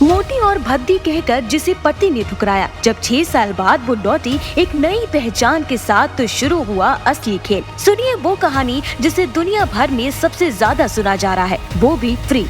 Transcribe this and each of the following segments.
मोटी और भद्दी कहकर जिसे पति ने ठुकराया। जब 6 साल बाद वो लौटी एक नई पहचान के साथ, तो शुरू हुआ असली खेल। सुनिए वो कहानी जिसे दुनिया भर में सबसे ज्यादा सुना जा रहा है, वो भी फ्री।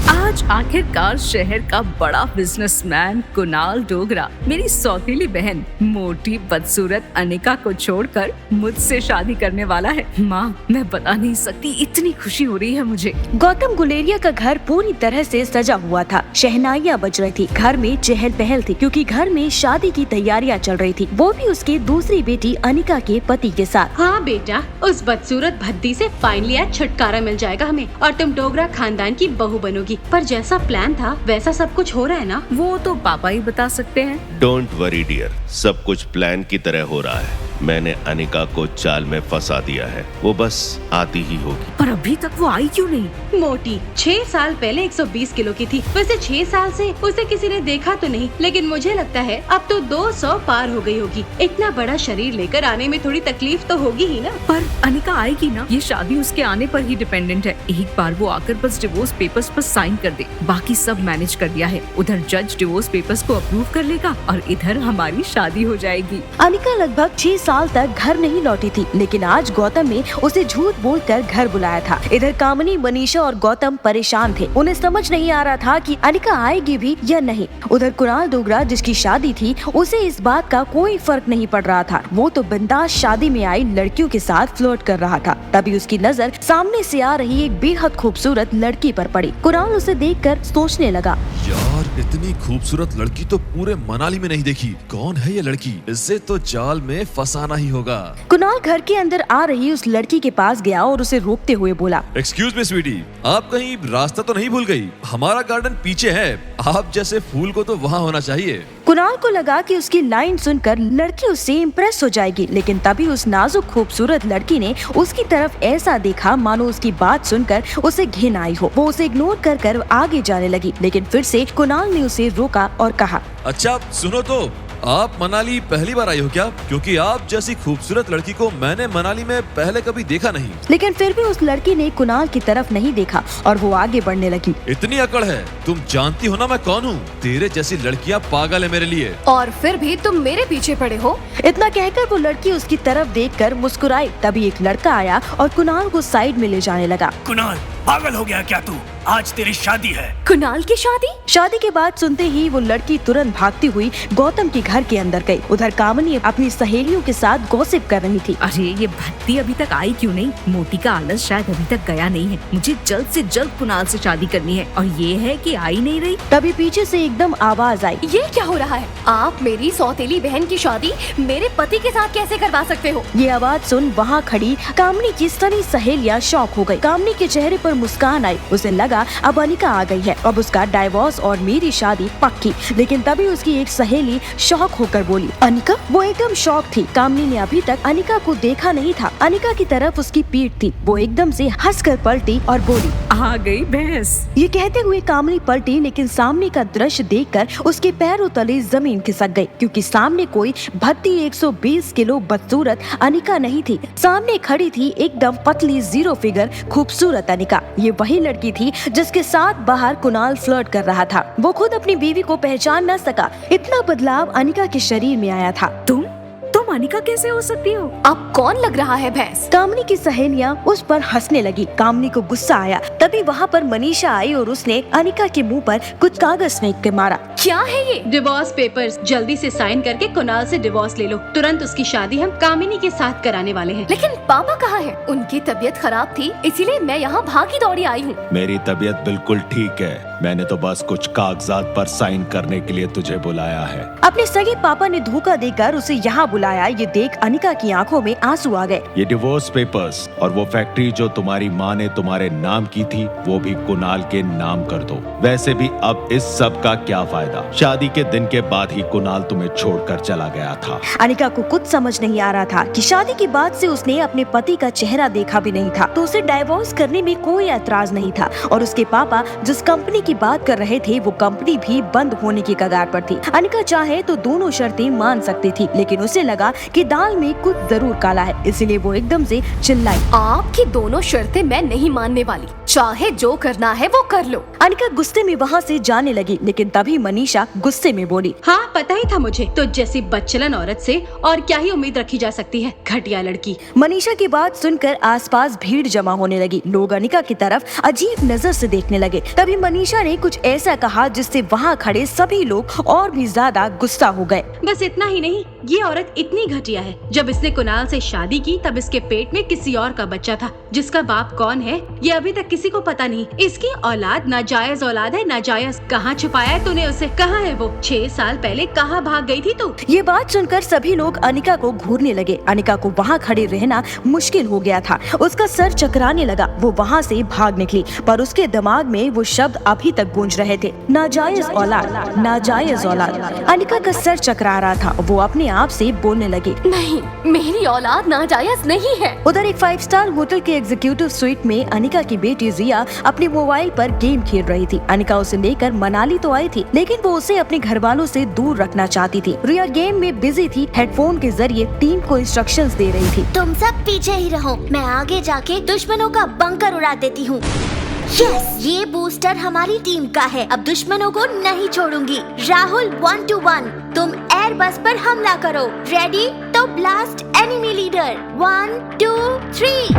आज आखिरकार शहर का बड़ा बिजनेसमैन कुणाल डोगरा मेरी सौतेली बहन मोटी बदसूरत अनिका को छोड़कर मुझसे शादी करने वाला है। माँ, मैं बता नहीं सकती, इतनी खुशी हो रही है मुझे। गौतम गुलेरिया का घर पूरी तरह से सजा हुआ था। शहनाइयाँ बज रही थी, घर में चहल पहल थी क्योंकि घर में शादी की तैयारियाँ चल रही थी, वो भी उसकी दूसरी बेटी अनिका के पति के साथ। हाँ बेटा, उस बदसूरत भद्दी से फाइनली आज छुटकारा मिल जाएगा हमें और तुम डोगरा खानदान की बहू बनोगी। पर जैसा प्लान था वैसा सब कुछ हो रहा है ना? वो तो पापा ही बता सकते हैं। डोंट वरी डियर, सब कुछ प्लान की तरह हो रहा है। मैंने अनिका को चाल में फंसा दिया है, वो बस आती ही होगी। पर अभी तक वो आई क्यों नहीं? मोटी 6 साल पहले 120 किलो की थी। वैसे 6 साल से उसे किसी ने देखा तो नहीं, लेकिन मुझे लगता है अब तो 200 पार हो गई होगी। इतना बड़ा शरीर लेकर आने में थोड़ी तकलीफ तो होगी ही ना। पर अनिका आएगी ना? ये शादी उसके आने पर ही डिपेंडेंट है। एक बार वो आकर बस डिवोर्स पेपर्स पर साइन कर दे, बाकी सब मैनेज कर दिया है। उधर जज डिवोर्स पेपर्स को अप्रूव कर लेगा और इधर हमारी शादी हो जाएगी। अनिका लगभग 6 साल तक घर नहीं लौटी थी, लेकिन आज गौतम ने उसे झूठ बोलकर घर बुलाया था। इधर कामिनी, मनीषा और गौतम परेशान थे। उन्हें समझ नहीं आ रहा था कि अनिका आएगी भी या नहीं। उधर कुणाल डोगरा, जिसकी शादी थी, उसे इस बात का कोई फर्क नहीं पड़ रहा था। वो तो बिंदास शादी में आई लड़कियों के साथ फ्लर्ट कर रहा था। तभी उसकी नजर सामने से आ रही एक बेहद खूबसूरत लड़की पर पड़ी। कुणाल उसे देखकर सोचने लगा, यार इतनी खूबसूरत लड़की तो पूरे मनाली में नहीं देखी। कौन है ये लड़की? इसे तो जाल में फंसाना ही होगा। कुणाल घर के अंदर आ रही उस लड़की के पास गया और उसे रोकते हुए बोला, एक्सक्यूज मी स्वीटी, आप कहीं रास्ता तो नहीं भूल गई? हमारा गार्डन पीछे है, आप जैसे फूल को तो वहाँ होना चाहिए। कुणाल को लगा कि उसकी लाइन सुनकर लड़की उससे इम्प्रेस हो जाएगी, लेकिन तभी उस नाजुक खूबसूरत लड़की ने उसकी तरफ ऐसा देखा मानो उसकी बात सुनकर उसे घिन आई हो। वो उसे इग्नोर कर आगे जाने लगी, लेकिन फिर से कुणाल ने उसे रोका और कहा, अच्छा सुनो तो, आप मनाली पहली बार आई हो क्या? क्योंकि आप जैसी खूबसूरत लड़की को मैंने मनाली में पहले कभी देखा नहीं। लेकिन फिर भी उस लड़की ने कुणाल की तरफ नहीं देखा और वो आगे बढ़ने लगी। इतनी अकड़ है? तुम जानती हो ना मैं कौन हूँ? तेरे जैसी लड़कियाँ पागल है मेरे लिए। और फिर भी तुम मेरे पीछे पड़े हो? इतना कहकर वो लड़की उसकी तरफ देखकर मुस्कुराई। तभी एक लड़का आया और कुणाल को साइड में ले जाने लगा। कुणाल, पागल हो गया क्या तू? आज तेरी शादी है। कुणाल की शादी? शादी के बाद सुनते ही वो लड़की तुरंत भागती हुई गौतम के घर के अंदर गई। उधर कामिनी अपनी सहेलियों के साथ गॉसिप कर रही थी। अरे ये भक्ति अभी तक आई क्यों नहीं? मोटी का आलस शायद अभी तक गया नहीं है। मुझे जल्द से जल्द कुणाल से शादी करनी है और ये है कि आई नहीं रही। तभी पीछे से एकदम आवाज आई, ये क्या हो रहा है? आप मेरी सौतेली बहन की शादी मेरे पति के साथ कैसे करवा सकते हो? ये आवाज सुन वहाँ खड़ी कामिनी की सभी सहेलियाँ शॉक हो गयी। कामिनी के चेहरे पर मुस्कान आई। उसे लगा अब अनिका आ गई है, अब उसका डाइवोर्स और मेरी शादी पक्की। लेकिन तभी उसकी एक सहेली शॉक होकर बोली, अनिका? वो एकदम शॉक थी। कामिनी ने अभी तक अनिका को देखा नहीं था। अनिका की तरफ उसकी पीठ थी। वो एकदम से हंसकर पलटी और बोली, आ गई भैंस। ये कहते हुए कामिनी पलटी, लेकिन सामने का दृश्य देखकर उसके पैरों तले जमीन खिसक गई, क्योंकि सामने कोई भद्दी 120 किलो बदसूरत अनिका नहीं थी। सामने खड़ी थी एकदम पतली जीरो फिगर खूबसूरत अनिका। ये वही लड़की थी जिसके साथ बाहर कुणाल फ्लर्ट कर रहा था। वो खुद अपनी बीवी को पहचान न सका। इतना बदलाव अनिका के शरीर में आया था। तुम अनिका कैसे हो सकती हो? अब कौन लग रहा है भैंस? कामिनी की सहेलियां उस पर हंसने लगी। कामिनी को गुस्सा आया। तभी वहाँ पर मनीषा आई और उसने अनिका के मुंह पर कुछ कागज फेंक के मारा। क्या है ये? Divorce papers. जल्दी से साइन करके कुणाल से डिवोर्स ले लो। तुरंत उसकी शादी हम कामिनी के साथ कराने वाले हैं। लेकिन पापा कहाँ हैं? उनकी तबीयत खराब थी, इसीलिए मैं यहाँ भागी दौड़ी आई हूँ। मेरी तबीयत बिल्कुल ठीक है, मैंने तो बस कुछ कागजात पर साइन करने के लिए तुझे बुलाया है। अपने सगे पापा ने धोखा देकर उसे यहाँ बुलाया। ये देख अनिका की आंखों में आंसू आ गए। ये डिवोर्स पेपर्स और वो फैक्ट्री जो तुम्हारी माँ ने तुम्हारे नाम की थी, वो भी कुणाल के नाम कर दो। वैसे भी अब इस सब का क्या फायदा? जाएगा। शादी के दिन के बाद ही कुणाल तुम्हें छोड़कर चला गया था। अनिका को कुछ समझ नहीं आ रहा था कि शादी के बाद से उसने अपने पति का चेहरा देखा भी नहीं था, तो उसे डाइवोर्स करने में कोई एतराज नहीं था। और उसके पापा जिस कंपनी की बात कर रहे थे वो कंपनी भी बंद होने की कगार पर थी। अनिका चाहे तो दोनों शर्तें मान सकती थी, लेकिन उसे लगा कि दाल में कुछ जरूर काला है, इसलिए वो एकदम से चिल्लाई, आपकी दोनों शर्तें मैं नहीं मानने वाली, चाहे जो करना है वो कर लो। अनिका गुस्से में वहाँ से जाने लगी, लेकिन तभी मनीषा गुस्से में बोली, हाँ पता ही था मुझे, तो जैसी बदचलन औरत से और क्या ही उम्मीद रखी जा सकती है, घटिया लड़की। मनीषा की बात सुनकर आसपास भीड़ जमा होने लगी। लोग अनिका की तरफ अजीब नजर से देखने लगे। तभी मनीषा ने कुछ ऐसा कहा जिससे वहाँ खड़े सभी लोग और भी ज्यादा गुस्सा हो गए। बस इतना ही नहीं, ये औरत इतनी घटिया है। जब इसने कुणाल से शादी की तब इसके पेट में किसी और का बच्चा था, जिसका बाप कौन है ये अभी तक किसी को पता नहीं। इसकी औलाद नाजायज औलाद है, नाजायज। कहाँ छुपाया है तूने उसे? कहाँ है वो? 6 साल पहले कहाँ भाग गई थी तू? ये बात सुनकर सभी लोग अनिका को घूरने लगे। अनिका को वहाँ खड़े रहना मुश्किल हो गया था, उसका सर चकराने लगा। वो वहाँ से भाग निकली, पर उसके दिमाग में वो शब्द अभी तक गूंज रहे थे, नाजायज औलाद, नाजायज औलाद। अनिका का सर चकरा रहा था, वो अपने आप से बोलने लगी, नहीं, मेरी औलाद नाजायज नहीं है। उधर एक 5 स्टार होटल के एग्जीक्यूटिव स्वीट में अनिका की बेटी रिया अपने मोबाइल पर गेम खेल रही थी। अनिका उसे लेकर मनाली तो आई थी, लेकिन वो उसे अपने घर वालों से दूर रखना चाहती थी। रिया गेम में बिजी थी, हेडफोन के जरिए टीम को इंस्ट्रक्शंस दे रही थी। तुम सब पीछे ही रहो, मैं आगे जाके दुश्मनों का बंकर उड़ा देती हूँ। यस, ये बूस्टर हमारी टीम का है, अब दुश्मनों को नहीं छोड़ूंगी। राहुल 1 to 1, तुम एयर बस पर हमला करो। रेडी? तो blast enemy leader. 1 2 3।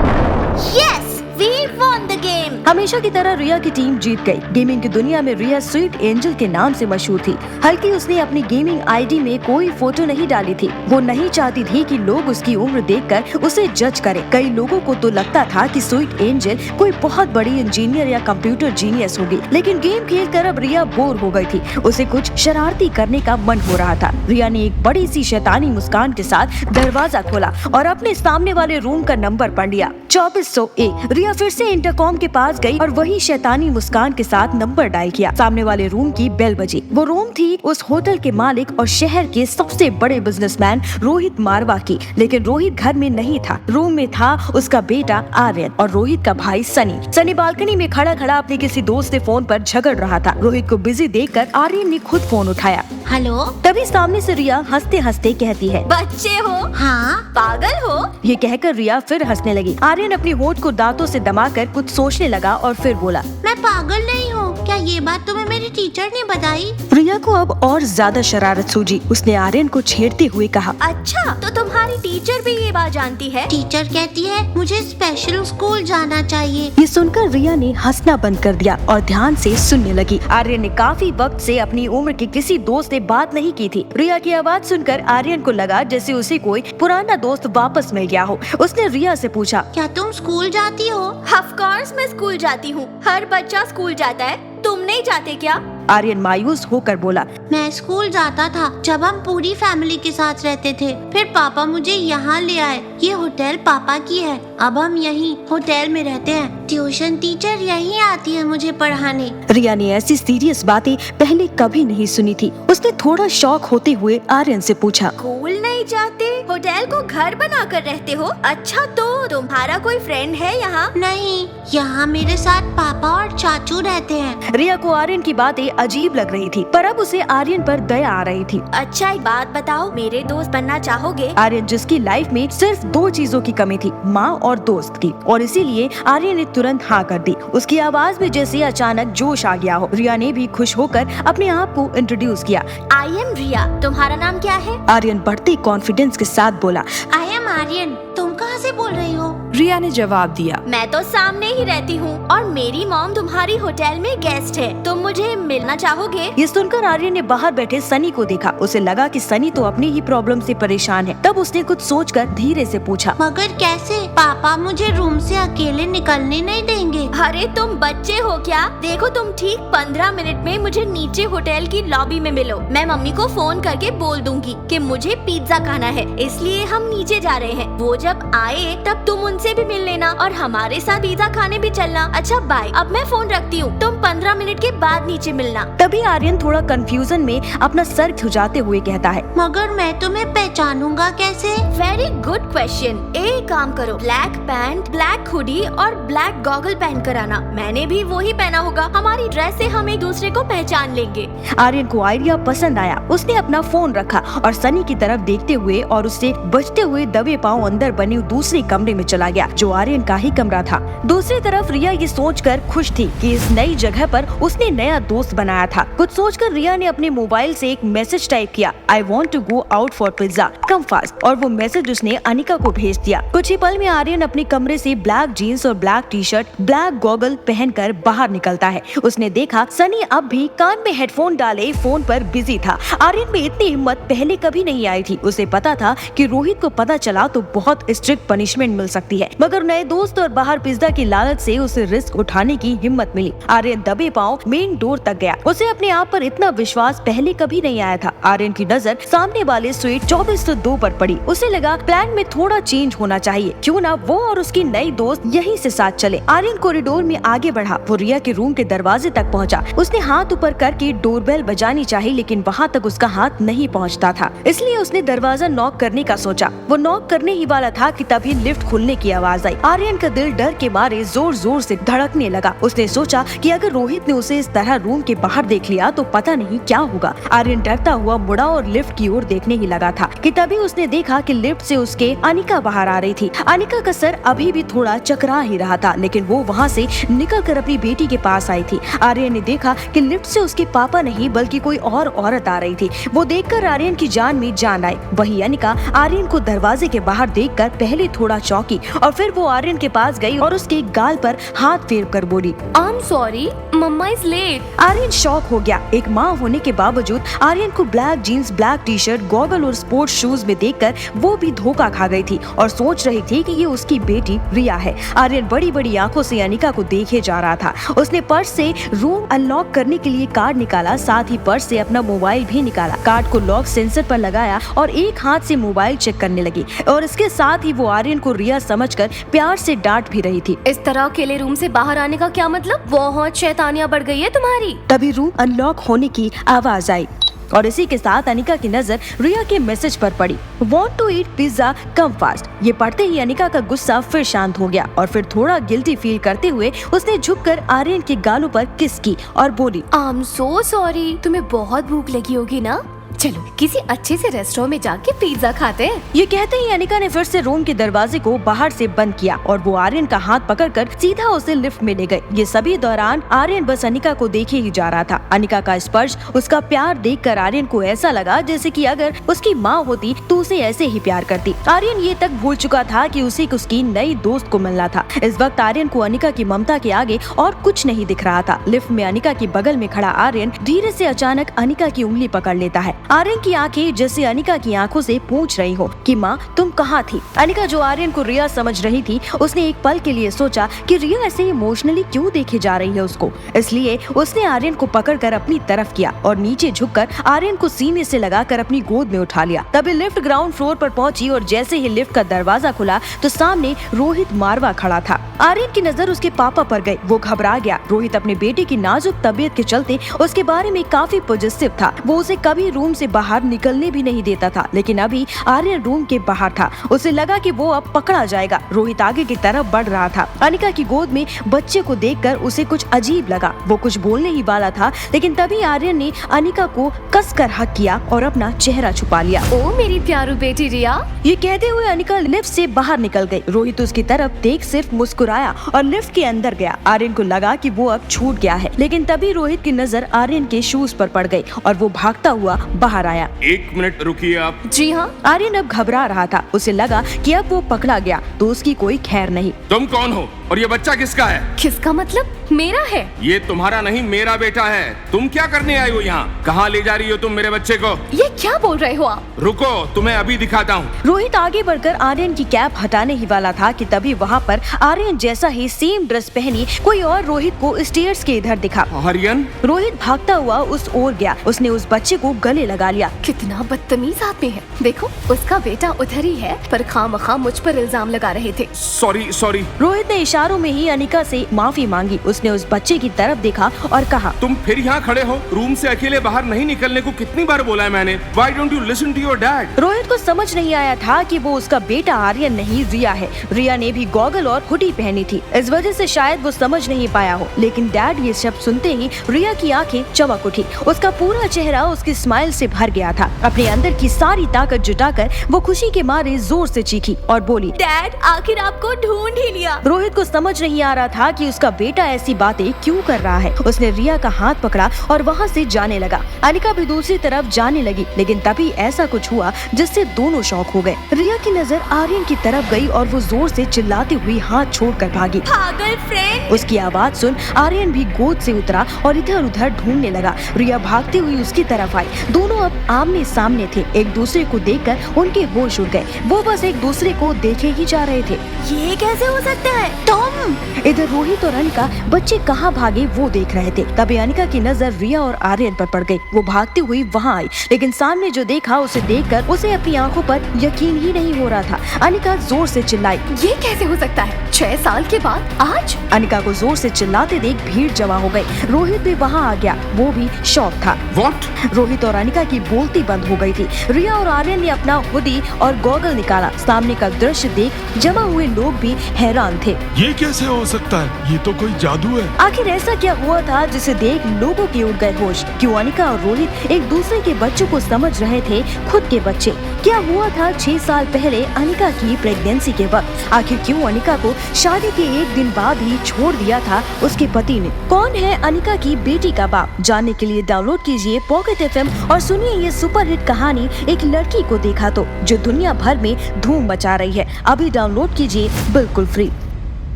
Yes, we won the game. हमेशा की तरह रिया की टीम जीत गई। गेमिंग की दुनिया में रिया स्वीट एंजल के नाम से मशहूर थी। हालांकि उसने अपनी गेमिंग आईडी में कोई फोटो नहीं डाली थी। वो नहीं चाहती थी कि लोग उसकी उम्र देखकर उसे जज करें। कई लोगों को तो लगता था कि स्वीट एंजल कोई बहुत बड़ी इंजीनियर या कंप्यूटर जीनियस होगी, लेकिन गेम खेलकर अब रिया बोर हो गई थी। उसे कुछ शरारती करने का मन हो रहा था। रिया ने एक बड़ी सी शैतानी मुस्कान के साथ दरवाजा खोला और अपने सामने वाले रूम का नंबर पढ़ लिया, 2401। रिया फिर से इंटरकॉम के पास गई और वही शैतानी मुस्कान के साथ नंबर डायल किया। सामने वाले रूम की बेल बजी। वो रूम थी उस होटल के मालिक और शहर के सबसे बड़े बिजनेसमैन रोहित मारवा की, लेकिन रोहित घर में नहीं था। रूम में था उसका बेटा आर्यन और रोहित का भाई सनी। सनी बालकनी में खड़ा खड़ा अपने किसी दोस्त से फोन पर झगड़ रहा था। रोहित को बिजी देखकर आर्यन ने खुद फोन उठाया। हेलो। तभी सामने से रिया हंसते हंसते कहती है, बच्चे हो? हाँ। पागल हो? ये कहकर रिया फिर हंसने लगी। आर्यन अपनी होठ को दांतों से दबाकर कुछ सोचने लगा और फिर बोला, मैं पागल नहीं हूँ। क्या ये बात तुम्हें मेरी टीचर ने बताई? रिया को अब और ज्यादा शरारत सूझी। उसने आर्यन को छेड़ते हुए कहा, अच्छा, तो तुम्हारी टीचर भी ये बात जानती है? टीचर कहती है मुझे स्पेशल स्कूल जाना चाहिए। ये सुनकर रिया ने हंसना बंद कर दिया और ध्यान से सुनने लगी। आर्यन ने काफी वक्त से अपनी उम्र के किसी दोस्त से बात नहीं की थी। रिया की आवाज सुनकर आर्यन को लगा जैसे उसे कोई पुराना दोस्त वापस मिल गया हो। उसने रिया से पूछा, क्या तुम स्कूल जाती हो? ऑफ कोर्स मैं स्कूल जाती हूँ। हर बच्चा स्कूल जाता है, तुम नहीं जाते क्या? आर्यन मायूस होकर बोला, मैं स्कूल जाता था जब हम पूरी फैमिली के साथ रहते थे। फिर पापा मुझे यहाँ ले आए। ये होटल पापा की है, अब हम यहीं होटल में रहते हैं। ट्यूशन टीचर यहीं आती है मुझे पढ़ाने। रिया ने ऐसी सीरियस बातें पहले कभी नहीं सुनी थी। उसने थोड़ा शॉक होते हुए आर्यन से पूछा, स्कूल नहीं जाते, होटल को घर बना कर रहते हो? अच्छा, तो तुम्हारा कोई फ्रेंड है यहाँ? नहीं, यहाँ मेरे साथ पापा और चाचू रहते हैं। रिया को आर्यन की बातें अजीब लग रही थी, पर अब उसे आर्यन पर दया आ रही थी। अच्छा, एक बात बताओ, मेरे दोस्त बनना चाहोगे? आर्यन जिसकी लाइफ में सिर्फ 2 चीजों की कमी थी, माँ और दोस्त की, और इसीलिए आर्यन ने तुरंत हाँ कर दी। उसकी आवाज में जैसे अचानक जोश आ गया हो। रिया ने भी खुश होकर अपने आप को इंट्रोड्यूस किया। आई एम रिया। तुम्हारा नाम क्या है? आर्यन बढ़ते कॉन्फिडेंस के साथ बोला, आई एम आर्यन। तुम कहाँ से बोल रही हो? रिया ने जवाब दिया, मैं तो सामने ही रहती हूँ और मेरी मॉम तुम्हारी होटल में गेस्ट है। तुम मुझे मिलना चाहोगे? ये सुनकर आर्यन ने बाहर बैठे सनी को देखा। उसे लगा कि सनी तो अपनी ही प्रॉब्लम से परेशान है। तब उसने कुछ सोचकर धीरे से पूछा, मगर कैसे? पापा मुझे रूम से अकेले निकलने नहीं देंगे। अरे तुम बच्चे हो क्या? देखो, तुम ठीक 15 मिनट में मुझे नीचे होटल की लॉबी में मिलो। मैं मम्मी को फोन करके बोल दूंगी कि मुझे पिज्जा खाना है, इसलिए हम नीचे जा रहे हैं। वो जब आए तब तुम उनसे से भी मिल लेना और हमारे साथ पिज्जा खाने भी चलना। अच्छा बाय, अब मैं फोन रखती हूँ, तुम 15 मिनट के बाद नीचे मिलना। तभी आर्यन थोड़ा कंफ्यूजन में अपना सर खुजाते हुए कहता है, मगर मैं तुम्हें पहचानूंगा कैसे? Very good question. एक काम करो, ब्लैक पैंट, ब्लैक हुडी और ब्लैक गॉगल पहन कर आना। मैंने भी वही पहना होगा। हमारी ड्रेस से हम एक दूसरे को पहचान लेंगे। आर्यन को आइडिया पसंद आया। उसने अपना फोन रखा और सनी की तरफ देखते हुए और उससे बचते हुए दबे पांव अंदर बने दूसरे कमरे में चला गया, जो आर्यन का ही कमरा था। दूसरी तरफ रिया ये सोचकर खुश थी कि इस नई जगह पर उसने नया दोस्त बनाया था। कुछ सोचकर रिया ने अपने मोबाइल से एक मैसेज टाइप किया, I want to go out for pizza, come fast, और वो मैसेज उसने अनिका को भेज दिया। कुछ ही पल में आर्यन अपने कमरे से ब्लैक जीन्स और black T shirt, black goggle पहनकर बाहर निकलता है। उसने देखा सनी अब भी कान में हेडफोन डाले फोन पर बिजी था। आर्यन में इतनी हिम्मत पहले कभी नहीं आई थी। उसे पता था कि रोहित को पता चला तो बहुत स्ट्रिक्ट पनिशमेंट मिल सकती है, मगर नए दोस्त और बाहर पिज्जा की लालच से उसे रिस्क उठाने की हिम्मत मिली। आर्यन दबे पांव मेन डोर तक गया। उसे अपने आप पर इतना विश्वास पहले कभी नहीं आया था। आर्यन की नजर सामने वाले स्वीट 2402 पर पड़ी। उसे लगा प्लान में थोड़ा चेंज होना चाहिए, क्यों ना वो और उसकी नई दोस्त यहीं से साथ चले। आर्यन कॉरिडोर में आगे बढ़ा। वो रिया के रूम के दरवाजे तक पहुंचा। उसने हाथ ऊपर करके डोरबेल बजानी चाहिए, लेकिन वहाँ तक उसका हाथ नहीं पहुँचता था, इसलिए उसने दरवाजा नॉक करने का सोचा। वो नॉक करने ही वाला था कि तभी लिफ्ट खुलने की आवाज आई। आर्यन का दिल डर के मारे जोर जोर से धड़कने लगा। उसने सोचा कि अगर रोहित ने उसे इस तरह रूम के बाहर देख लिया तो पता नहीं क्या होगा। आर्यन डरता हुआ मुड़ा और लिफ्ट की ओर देखने ही लगा था कि तभी उसने देखा कि लिफ्ट से उसके अनिका बाहर आ रही थी। अनिका का सर अभी भी थोड़ा चकरा ही रहा था, लेकिन वो वहाँ से निकलकर अपनी बेटी के पास आई थी। आर्यन ने देखा कि लिफ्ट से उसके पापा नहीं बल्कि कोई और औरत आ रही थी। वो देखकर आर्यन की जान में जान आई। वही अनिका आर्यन को दरवाजे के बाहर देखकर पहले थोड़ा चौंकी और फिर वो आर्यन के पास गई और उसके गाल पर हाथ फेर कर बोली, I am sorry, mamma is late. Aryan shock हो गया। एक माँ होने के बावजूद आर्यन को black jeans, black T shirt, goggle और स्पोर्ट्स शूज में देखकर वो भी धोखा खा गई थी और सोच रही थी कि ये उसकी बेटी रिया है। आर्यन बड़ी बड़ी आंखों से अनिका को देखे जा रहा था। उसने पर्स से रूम अनलॉक करने के लिए कार्ड निकाला, साथ ही पर्स से अपना मोबाइल भी निकाला। कार्ड को लॉक सेंसर पर लगाया और एक हाथ से मोबाइल चेक करने लगी और इसके साथ ही वो आर्यन को रिया समझकर प्यार से डांट भी रही थी। इस तरह अकेले रूम से बाहर आने का क्या मतलब? बहुत शैतानियां बढ़ गई है तुम्हारी। तभी रूम अनलॉक होने की आवाज आई और इसी के साथ अनिका की नजर रिया के मैसेज पर पड़ी, want to eat pizza, come fast. ये पढ़ते ही अनिका का गुस्सा फिर शांत हो गया और फिर थोड़ा गिल्टी फील करते हुए उसने झुककर आर्यन के गालों पर किस की और बोली, आई एम सो सॉरी। तुम्हें बहुत भूख लगी होगी ना? चलो किसी अच्छे से रेस्टोरेंट में जाके पिज्जा खाते हैं। ये कहते ही अनिका ने फिर से रूम के दरवाजे को बाहर से बंद किया और वो आर्यन का हाथ पकड़कर सीधा उसे लिफ्ट में ले गए। ये सभी दौरान आर्यन बस अनिका को देखे ही जा रहा था। अनिका का स्पर्श, उसका प्यार देखकर आर्यन को ऐसा लगा जैसे कि अगर उसकी माँ होती तो उसे ऐसे ही प्यार करती। आर्यन ये तक भूल चुका था कि उसे उसकी नई दोस्त को मिलना था। इस वक्त आर्यन को अनिका की ममता के आगे और कुछ नहीं दिख रहा था। लिफ्ट में अनिका के बगल में खड़ा आर्यन धीरे से अचानक अनिका की उंगली पकड़ लेता है। आर्यन की आंखें जैसे अनिका की आंखों से पूछ रही हो कि माँ तुम कहाँ थी। अनिका जो आर्यन को रिया समझ रही थी, उसने एक पल के लिए सोचा कि रिया ऐसे इमोशनली क्यों देखे जा रही है उसको, इसलिए उसने आर्यन को पकड़कर अपनी तरफ किया और नीचे झुककर आर्यन को सीने से लगाकर अपनी गोद में उठा लिया। तभी लिफ्ट ग्राउंड फ्लोर पर पहुंची और जैसे ही लिफ्ट का दरवाजा खुला तो सामने रोहित मारवा खड़ा था। आर्यन की नजर उसके पापा पर गई। वो घबरा गया। रोहित अपने बेटे की नाजुक तबीयत के चलते उसके बारे में काफी पॉजिटिव था। वो उसे कभी रूम से बाहर निकलने भी नहीं देता था, लेकिन अभी आर्यन रूम के बाहर था। उसे लगा कि वो अब पकड़ा जाएगा। रोहित आगे की तरफ बढ़ रहा था। अनिका की गोद में बच्चे को देखकर उसे कुछ अजीब लगा। वो कुछ बोलने ही वाला था, लेकिन तभी आर्यन ने अनिका को कसकर हक किया और अपना चेहरा छुपा लिया। ओ मेरी प्यारू बेटी रिया। ये कहते हुए अनिका लिफ्ट से बाहर निकल गई। रोहित उसकी तरफ देख सिर्फ मुस्कुराया और लिफ्ट के अंदर गया। आर्यन को लगा कि वो अब छूट गया है, लेकिन तभी रोहित की नजर आर्यन के शूज पर पड़ गई और वो भागता हुआ बाहर आया। एक मिनट रुकिए आप। जी हाँ। आर्यन अब घबरा रहा था। उसे लगा कि अब वो पकड़ा गया तो उसकी कोई खैर नहीं। तुम कौन हो और ये बच्चा किसका है? किसका मतलब? मेरा है। ये तुम्हारा नहीं, मेरा बेटा है। तुम क्या करने आई हो यहाँ? कहाँ ले जा रही हो तुम मेरे बच्चे को? ये क्या बोल रहे हो आप? रुको, तुम्हें अभी दिखाता हूँ। रोहित आगे बढ़कर आर्यन की कैप हटाने ही वाला था कि तभी वहाँ पर आर्यन जैसा ही सेम ड्रेस पहनी कोई और रोहित को स्टेयर्स के इधर दिखा। आर्यन? रोहित भागता हुआ उस ओर गया। उसने उस बच्चे को गले लगा लिया। कितना बदतमीज आदमी है। देखो, उसका बेटा उधर ही है, पर खामखा मुझ पर इल्जाम लगा रहे थे। सॉरी। रोहित ने इशारों में ही अनिका से माफी मांगी। उसने उस बच्चे की तरफ देखा और कहा, तुम फिर यहाँ खड़े हो? रूम से अकेले बाहर नहीं निकलने को कितनी बार बोला है मैंने? Why don't you listen to your dad? Rohit को समझ नहीं आया था कि वो उसका बेटा आर्यन नहीं, रिया है। रिया ने भी गॉगल और हुडी पहनी थी, इस वजह से शायद वो समझ नहीं पाया हो। लेकिन डैड ये शब्द सुनते ही रिया की आंखें चमक उठी। उसका पूरा चेहरा उसकी स्माइल से भर गया था। अपने अंदर की सारी ताकत जुटाकर वो खुशी के मारे जोर से चीखी और बोली, डैड, आखिर आपको ढूंढ ही लिया। रोहित को समझ नहीं आ रहा था कि उसका बेटा ऐसी बातें क्यों कर रहा है। उसने रिया का हाथ पकड़ा और वहाँ से जाने लगा। अनिका भी दूसरी तरफ जाने लगी, लेकिन तभी ऐसा कुछ हुआ जिससे दोनों शॉक हो गए। रिया की नजर आर्यन की तरफ गई और वो जोर से चिल्लाती हुई हाथ छोड़कर भागी। पागल फ्रेंड! उसकी आवाज सुन आर्यन भी गोद से उतरा और इधर उधर ढूंढने लगा। रिया भागती हुई उसकी तरफ आई। दोनों अब आमने सामने थे। एक दूसरे को देखकर उनके होश उड़ गए। वो बस एक दूसरे को देखे ही जा रहे थे। ये कैसे हो सकता है? तुम! इधर रोहित और अनिका बच्चे कहाँ भागे वो देख रहे थे। तभी अनिका की नजर रिया और आर्यन पर पड़ गई। वो भागती हुई वहाँ आई, लेकिन सामने जो देखा उसे देखकर उसे अपनी आंखों पर यकीन ही नहीं हो रहा था। अनिका जोर से चिल्लाई, ये कैसे हो सकता है? 6 साल के बाद आज? अनिका को जोर से चिल्लाते देख भीड़ जमा हो गई। रोहित भी वहाँ आ गया। वो भी शॉक था। What? रोहित और अनिका की बोलती बंद हो गई थी। रिया और आर्यन ने अपना हुडी और गॉगल निकाला। सामने का दृश्य देख जमा हुए लोग भी हैरान थे। ये कैसे हो सकता है? ये तो कोई जादू है। आखिर ऐसा क्या हुआ था जिसे देख लोगों के उड़ गए होश? क्यों अनिका और रोहित एक दूसरे के बच्चों को समझ रहे थे खुद के बच्चे? क्या हुआ था 6 साल पहले अनिका की प्रेगनेंसी के वक्त? आखिर क्यों अनिका को शादी के 1 दिन बाद ही छोड़ दिया था उसके पति ने? कौन है अनिका की बेटी का बाप? जानने के लिए डाउनलोड कीजिए पॉकेट FM और सुनिए ये सुपरहिट कहानी एक लड़की को देखा तो, जो दुनिया भर में धूम मचा रही है। अभी डाउनलोड कीजिए बिल्कुल फ्री।